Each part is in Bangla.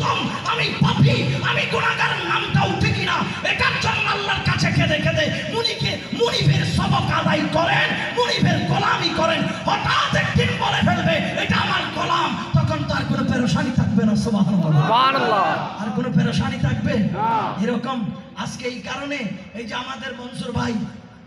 উত্তম, আমি পাপী, আমি গুনাহগার নামটা উঠে কিনা এটার জন্য আল্লাহর কাছে কেঁদে কেঁদে মুনিফের সবক আদায় করেন, মুনিফের গোলামি করেন। হঠাৎ একদিন বলে ফেলবে এটা আমার গোলাম, তখন তার কোনো পেরেশানি থাকবে না। সুবহানাল্লাহ। আর কোনো পেরেশানি থাকবে এরকম। আজকে এই কারণে এই যে আমাদের মনসুর ভাই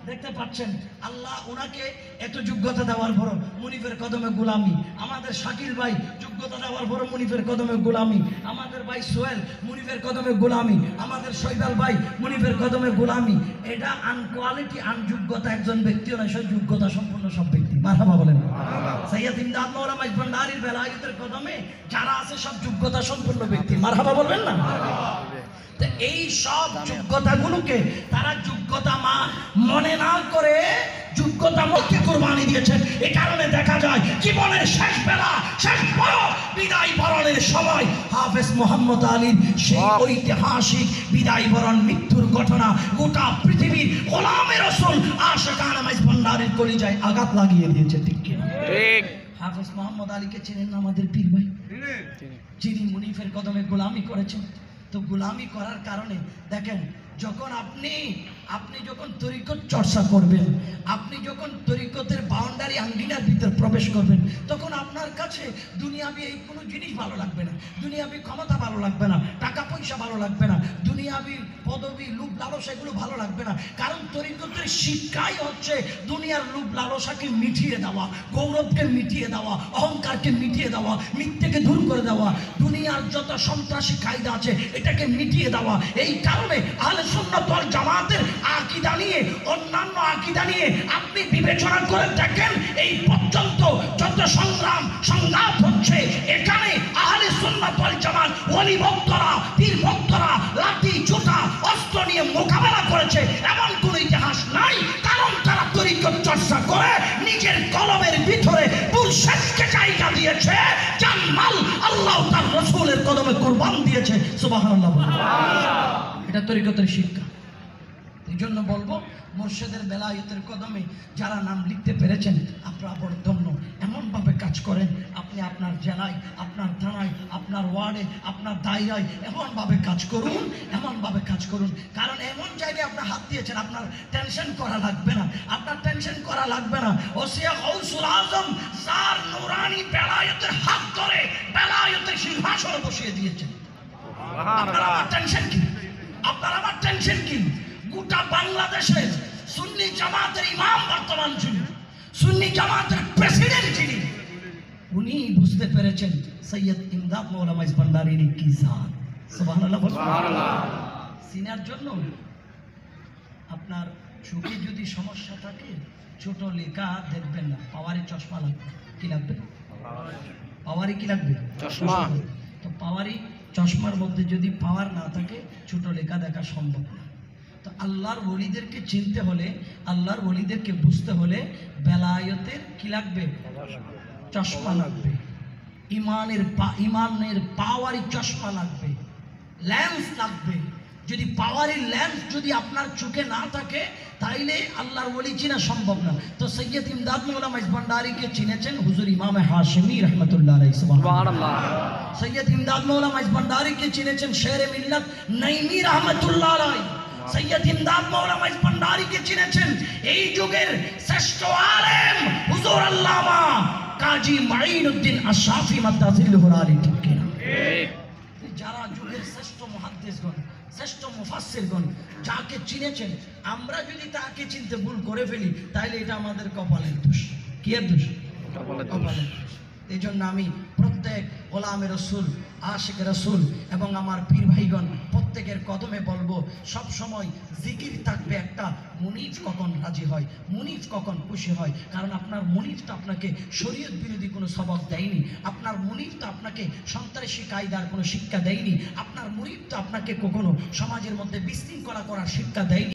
দেখতে পাচ্ছেন, আল্লাহ ওনাকে এত যোগ্যতা দেওয়ার পর মুনিফের কদমে গোলামি। আমাদের শাকিল ভাই যোগ্যতা দেওয়ার পর মুনিফের কদমে গোলামি। আমাদের ভাই সোহেল মুনিফের কদমে গোলামি। আমাদের শৈবাল ভাই মুনিফের কদমে গোলামি। এটা আনকোয়ালিটি, আনযোগ্যতা একজন ব্যক্তিও নয়, সব যোগ্যতা সম্পন্ন সব ব্যক্তি। মারহাবা বলেন। সৈয়দ ইমদাদ মাওলানা মাইজ ভান্ডারীর বেলায়েতের কদমে যারা আছে সব যোগ্যতা সম্পন্ন ব্যক্তি। মারহাবা বলবেন না? এই সব যোগ্যতাগুলোকে তারা যোগ্যতা মনে না করে যোগ্যতা মধ্যে কোরবানি দিয়েছেন। এই কারণে দেখা যায় জীবনের শেষ বেলা, শেষ বড় বিদায় বরণের সময় হাফেজ মোহাম্মদ আলীর সেই ঐতিহাসিক বিদায় বরণ মৃত্যুর ঘটনা গোটা পৃথিবীর গোলামে রাসূল আশিকানা মাইজ ভান্ডারীর কলিজায় আঘাত লাগিয়ে দিয়েছে। ঠিক কিনা? ঠিক। হাফেজ মোহাম্মদ আলীকে চেনেন না আমাদের পীর ভাই? যিনি মুনিফের কদমে গোলামি করেছেন। তো গোলামি করার কারণে দেখেন, যখন আপনি যখন তরিকত চর্চা করবেন, আপনি যখন তরিকতের বাউন্ডারি আঙ্গিনার ভিতর প্রবেশ করবেন, তখন আপনার কাছে দুনিয়াবি এই কোনো জিনিস ভালো লাগবে না, দুনিয়াবি ক্ষমতা ভালো লাগবে না, টাকা পয়সা ভালো লাগবে না, দুনিয়াবি পদবি লোভ লালসা এগুলো ভালো লাগবে না। কারণ তরিকতের শিক্ষাই হচ্ছে দুনিয়ার লোভ লালসাকে মিটিয়ে দেওয়া, গৌরবকে মিটিয়ে দেওয়া, অহংকারকে মিটিয়ে দেওয়া, মিথ্যেকে দূর করে দেওয়া, দুনিয়ার যত সন্ত্রাসী কায়দা আছে এটাকে মিটিয়ে দেওয়া। এই কারণে আহলে সুন্নাত ওয়াল জামাতের আকীদা নিয়ে, অন্যান্য আকীদা নিয়ে আপনি বিবেচনা করে দেখেন, এই পর্যন্ত যত সংঘাত হচ্ছে, এখানে আহলে সুন্নাত ওয়াল জামাত ওলি ভক্তরা, পীর ভক্তরা লাঠি জুতা অস্ত্র নিয়ে মোকাবেলা করেছে এমন কোন ইতিহাস নাই। কারণ তারা তরিকত চর্চা করে নিজের কলমের ভিতরে পুরুষকে জায়গা দিয়েছে, যার মাল আল্লাহ তার রাসূলের কদমে কুরবান দিয়েছে। সুবহানাল্লাহ। এটা তরিকতের শিক্ষা। এই জন্য বলবো, মুর্শিদের বেলায়েতের কদমে যারা নাম লিখতে পেরেছেন আপনারা বড় ধন্য। এমনভাবে কাজ করেন, আপনি আপনার জেলায়, আপনার থানায়, আপনার ওয়ার্ডে, আপনার দায়রায় এমনভাবে কাজ করুন, এমনভাবে কাজ করুন। কারণ এমন জায়গায় আপনার হাত দিয়েছেন, আপনার টেনশন করা লাগবে না, আপনার টেনশন করা লাগবে না। ওসিয়া গৌসুল আজম যার নুরানি বেলায়েতের হাত ধরে বেলায়েতের সিংহাসনে বসিয়ে দিয়েছেন। আপনার আমার টেনশন কি? আপনার আমার টেনশন কি? গোটা বাংলাদেশের সুন্নি জামাতের ইমাম বর্তমান যিনি, সুন্নি জামাতের প্রেসিডেন্ট যিনি, উনি বুঝতে পেরেছেন সৈয়দ ইমদাদ মাওলানা মাইজ ভান্ডারীর কি জাত। সুবহানাল্লাহ। সিনার জন্য আপনার চোখে যদি সমস্যা থাকে, ছোট লেখা দেখবেন না, পাওয়ারে চশমা লাগবে। কি লাগবে? পাওয়ারে কি লাগবে? চশমা। তো পাওয়ারি চশমার মধ্যে যদি পাওয়ার না থাকে, ছোট লেখা দেখা সম্ভব না। তো আল্লাহর ওলিদেরকে চিনতে হলে, আল্লাহর ওলিদেরকে বুঝতে হলে বেলায়েতের কি লাগবে? চশমা লাগবে। ইমানের পাওয়ারি চশমা লাগবে, লেন্স লাগবে। যদি পাওয়ারি লেন্স যদি আপনার চোখে না থাকে, তাইলে আল্লাহর ওলি চিনা সম্ভব না। তো সৈয়দ ইমদাদ মাওলানা মাইজ ভান্ডারীকে চিনেছেন হুজুর ইমামে হাশিমি রাহমাতুল্লাহ আলাইহি। সুবহানাল্লাহ। সৈয়দ ইমদাদ মাওলানা মাইজ ভান্ডারীকে চিনেছেন শেরে মিল্লাত নাইমি রাহমাতুল্লাহ আলাইহি। সৈয়দ ইমদাদ মাওলানা মাইজ ভান্ডারীকে চিনেছেন এই যুগের শ্রেষ্ঠ আলেম হুজুর আল্লামা কাজী মাঈনুদ্দিন আশরাফী মাদ্দাজিল্লাহুল আলী। ঠিক কিনা? যারা যুগের শ্রেষ্ঠ মুহাদ্দিসগণ, শ্রেষ্ঠ মুফাসসিরগণ যাকে চিনেছেন, আমরা যদি তাকে চিনতে ভুল করে ফেলি, তাহলে এটা আমাদের কপালের দোষ। কি এর দোষ? কপালের দোষ। এই জন্য আমি প্রত্যেক গোলামে রসুল, আশিক রসুল এবং আমার পীর ভাইগণ প্রত্যেকের কদমে বলবো, সব সময় জিকির থাকবে একটা, মুনিফ কখন রাজি হয়, মুনিফ কখন খুশি হয়। কারণ আপনার মুনিফ তো আপনাকে শরীয়ত বিরোধী কোনো সবক দেয়নি, আপনার মুনিফ তো আপনাকে সন্ত্রাসী কায়দার কোনো শিক্ষা দেয়নি, আপনার মুনিফ তো আপনাকে কখনো সমাজের মধ্যে বিশৃঙ্খলা করার শিক্ষা দেয়নি।